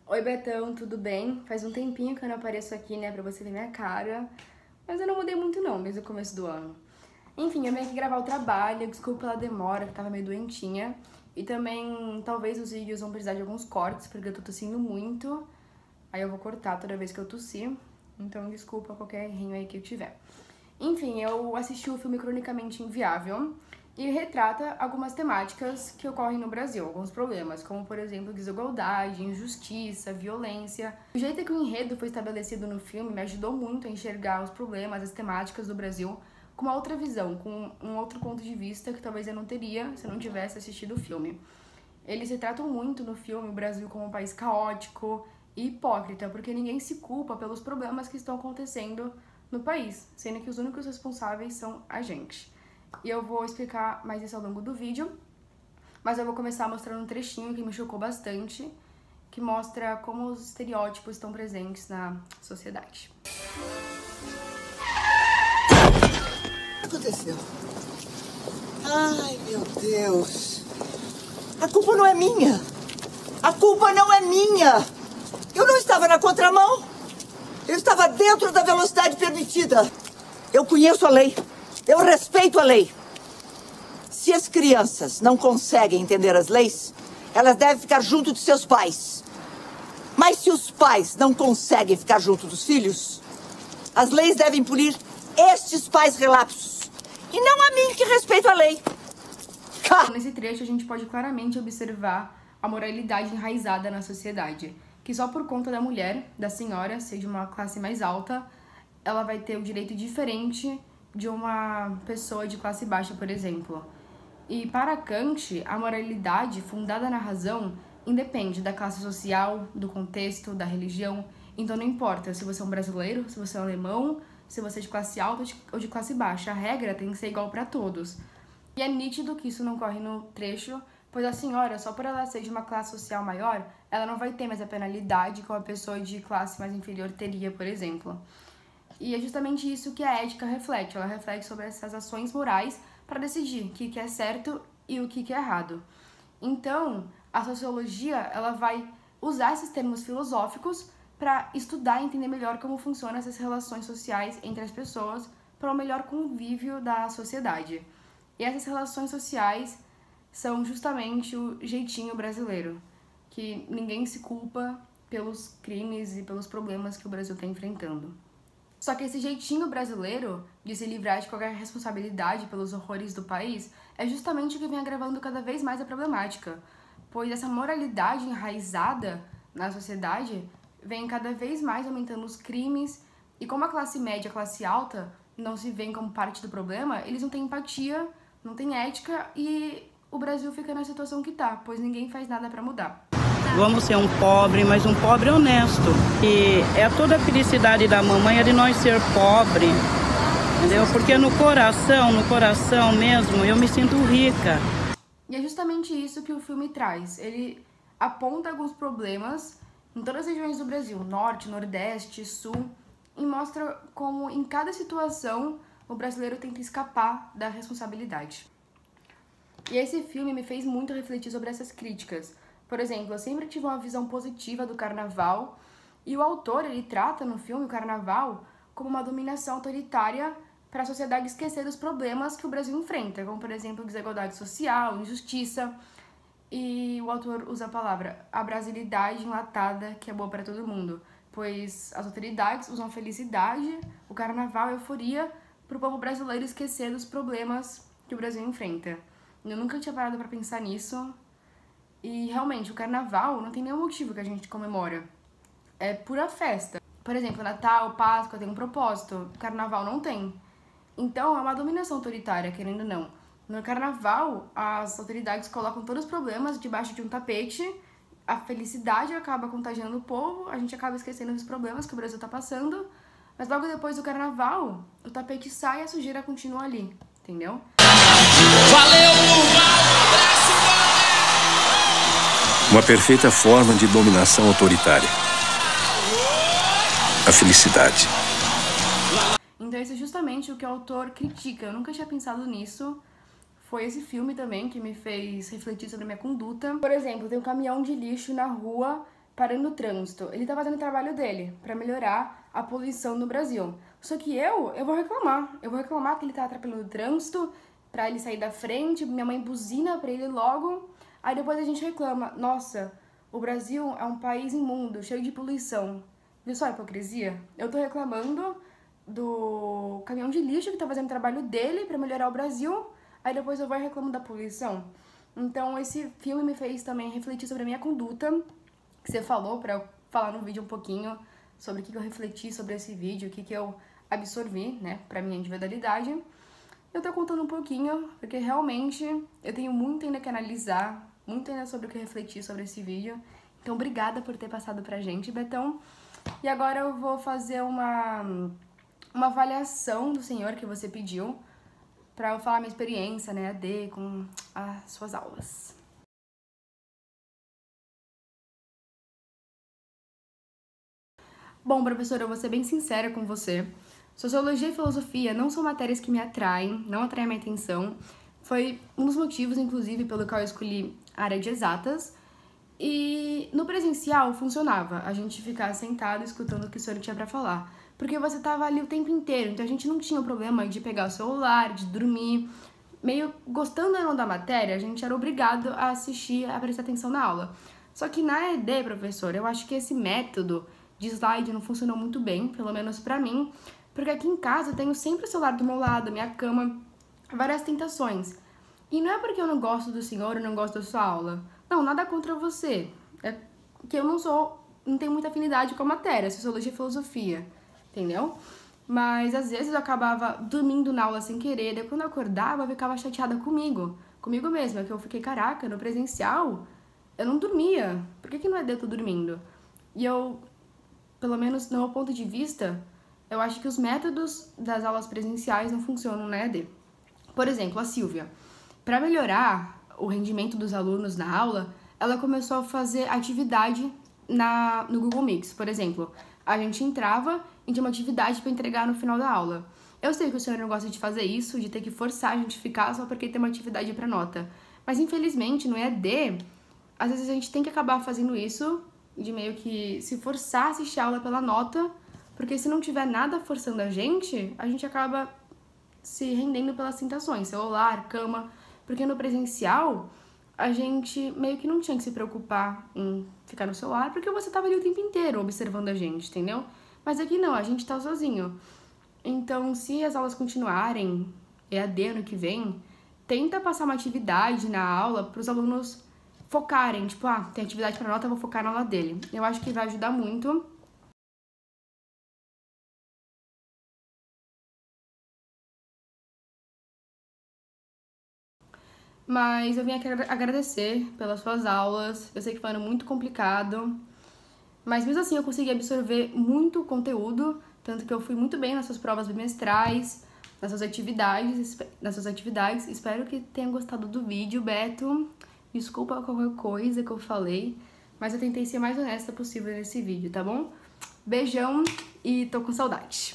Oi, Betão, tudo bem? Faz um tempinho que eu não apareço aqui, né, pra você ver minha cara. Mas eu não mudei muito não, desde o começo do ano. Enfim, eu vim aqui gravar o trabalho, desculpa pela demora, que tava meio doentinha. E também, talvez os vídeos vão precisar de alguns cortes, porque eu tô tossindo muito. Aí eu vou cortar toda vez que eu tossir. Então, desculpa qualquer errinho aí que eu tiver. Enfim, eu assisti o filme Cronicamente Inviável e retrata algumas temáticas que ocorrem no Brasil, alguns problemas, como, por exemplo, desigualdade, injustiça, violência. O jeito que o enredo foi estabelecido no filme me ajudou muito a enxergar os problemas, as temáticas do Brasil com uma outra visão, com um outro ponto de vista que talvez eu não teria se eu não tivesse assistido o filme. Eles retratam muito no filme o Brasil como um país caótico e hipócrita, porque ninguém se culpa pelos problemas que estão acontecendo no país, sendo que os únicos responsáveis são a gente. E eu vou explicar mais isso ao longo do vídeo, mas eu vou começar mostrando um trechinho que me chocou bastante, que mostra como os estereótipos estão presentes na sociedade. O que aconteceu? Ai, meu Deus. A culpa não é minha. A culpa não é minha. Eu não estava na contramão. Eu estava dentro da velocidade permitida. Eu conheço a lei. Eu respeito a lei. Se as crianças não conseguem entender as leis, elas devem ficar junto de seus pais. Mas se os pais não conseguem ficar junto dos filhos, as leis devem punir estes pais relapsos. E não a mim, que respeito a lei. Nesse trecho a gente pode claramente observar a moralidade enraizada na sociedade, que só por conta da mulher, da senhora, ser de uma classe mais alta, ela vai ter o direito diferente de uma pessoa de classe baixa, por exemplo. E para Kant, a moralidade fundada na razão independe da classe social, do contexto, da religião. Então não importa se você é um brasileiro, se você é um alemão, se você é de classe alta ou de classe baixa. A regra tem que ser igual para todos. E é nítido que isso não ocorre no trecho, pois a senhora, só por ela ser de uma classe social maior, ela não vai ter mais a penalidade que uma pessoa de classe mais inferior teria, por exemplo. E é justamente isso que a ética reflete. Ela reflete sobre essas ações morais para decidir o que é certo e o que é errado. Então, a sociologia ela vai usar esses termos filosóficos para estudar e entender melhor como funcionam essas relações sociais entre as pessoas para o melhor convívio da sociedade. E essas relações sociais são justamente o jeitinho brasileiro, que ninguém se culpa pelos crimes e pelos problemas que o Brasil está enfrentando. Só que esse jeitinho brasileiro de se livrar de qualquer responsabilidade pelos horrores do país é justamente o que vem agravando cada vez mais a problemática, pois essa moralidade enraizada na sociedade vem cada vez mais aumentando os crimes, e como a classe média e a classe alta não se veem como parte do problema, eles não têm empatia, não têm ética e o Brasil fica na situação que tá, pois ninguém faz nada pra mudar. Vamos ser um pobre, mas um pobre honesto. E é toda a felicidade da mamãe é de nós ser pobre, entendeu? Porque no coração mesmo, eu me sinto rica. E é justamente isso que o filme traz. Ele aponta alguns problemas em todas as regiões do Brasil, norte, nordeste, sul, e mostra como em cada situação o brasileiro tenta escapar da responsabilidade. E esse filme me fez muito refletir sobre essas críticas. Por exemplo, eu sempre tive uma visão positiva do carnaval, e o autor ele trata no filme o carnaval como uma dominação autoritária para a sociedade esquecer dos problemas que o Brasil enfrenta, como, por exemplo, desigualdade social, injustiça. E o autor usa a palavra a brasilidade enlatada, que é boa para todo mundo, pois as autoridades usam a felicidade, o carnaval, a euforia, para o povo brasileiro esquecer dos problemas que o Brasil enfrenta. Eu nunca tinha parado para pensar nisso. E realmente, o carnaval não tem nenhum motivo que a gente comemora. É pura festa. Por exemplo, Natal, Páscoa tem um propósito. O carnaval não tem. Então, é uma dominação autoritária, querendo ou não. No carnaval, as autoridades colocam todos os problemas debaixo de um tapete, a felicidade acaba contagiando o povo, a gente acaba esquecendo dos problemas que o Brasil tá passando, mas logo depois do carnaval, o tapete sai e a sujeira continua ali, entendeu? Valeu, Uma perfeita forma de dominação autoritária. A felicidade. Então isso é justamente o que o autor critica. Eu nunca tinha pensado nisso. Foi esse filme também que me fez refletir sobre a minha conduta. Por exemplo, tem um caminhão de lixo na rua parando o trânsito. Ele tá fazendo o trabalho dele pra melhorar a poluição no Brasil. Só que eu vou reclamar. Eu vou reclamar que ele tá atrapalhando o trânsito pra ele sair da frente, minha mãe buzina pra ele logo. Aí depois a gente reclama, nossa, o Brasil é um país imundo, cheio de poluição. Viu só a hipocrisia? Eu tô reclamando do caminhão de lixo que tá fazendo o trabalho dele pra melhorar o Brasil, aí depois eu vou e reclamo da poluição. Então esse filme me fez também refletir sobre a minha conduta, que você falou pra eu falar no vídeo um pouquinho sobre o que eu refleti sobre esse vídeo, o que eu absorvi, né, pra minha individualidade. Eu tô contando um pouquinho, porque realmente eu tenho muito ainda que analisar, muito ainda sobre o que refletir sobre esse vídeo. Então, obrigada por ter passado pra gente, Betão. E agora eu vou fazer uma avaliação do senhor que você pediu, pra eu falar minha experiência, né, AD, com as suas aulas. Bom, professora, eu vou ser bem sincera com você. Sociologia e filosofia não são matérias que me atraem, não atraem a minha atenção. Foi um dos motivos, inclusive, pelo qual eu escolhi a área de exatas. E no presencial funcionava a gente ficar sentado escutando o que o senhor tinha pra falar. Porque você tava ali o tempo inteiro, então a gente não tinha o problema de pegar o celular, de dormir. Meio gostando ou não da matéria, a gente era obrigado a assistir, a prestar atenção na aula. Só que na ED, professor, eu acho que esse método de slide não funcionou muito bem, pelo menos pra mim, porque aqui em casa eu tenho sempre o celular do meu lado, a minha cama, várias tentações. E não é porque eu não gosto do senhor, eu não gosto da sua aula. Não, nada contra você. É que eu não tenho muita afinidade com a matéria, sociologia e filosofia, entendeu? Mas às vezes eu acabava dormindo na aula sem querer, daí quando eu acordava eu ficava chateada comigo mesma, que eu fiquei, caraca, no presencial eu não dormia, por que não é eu tô dormindo? E eu, pelo menos no meu ponto de vista, eu acho que os métodos das aulas presenciais não funcionam na EAD. Por exemplo, a Silvia, para melhorar o rendimento dos alunos na aula, ela começou a fazer atividade no Google Mix. Por exemplo, a gente entrava e tinha uma atividade para entregar no final da aula. Eu sei que o senhor não gosta de fazer isso, de ter que forçar a gente ficar só porque tem uma atividade para nota. Mas infelizmente no EAD, às vezes a gente tem que acabar fazendo isso, de meio que se forçar a assistir a aula pela nota, porque se não tiver nada forçando a gente acaba se rendendo pelas tentações, celular, cama, porque no presencial a gente meio que não tinha que se preocupar em ficar no celular, porque você tava ali o tempo inteiro observando a gente, entendeu? Mas aqui não, a gente tá sozinho. Então, se as aulas continuarem, EAD ano que vem, tenta passar uma atividade na aula para os alunos focarem, tipo, tem atividade para nota, eu vou focar na aula dele. Eu acho que vai ajudar muito. Mas eu vim aqui agradecer pelas suas aulas. Eu sei que foi muito complicado, mas mesmo assim eu consegui absorver muito conteúdo, tanto que eu fui muito bem nas suas provas bimestrais, nas suas atividades. Espero que tenham gostado do vídeo, Beto. Desculpa qualquer coisa que eu falei, mas eu tentei ser mais honesta possível nesse vídeo, tá bom? Beijão e tô com saudade.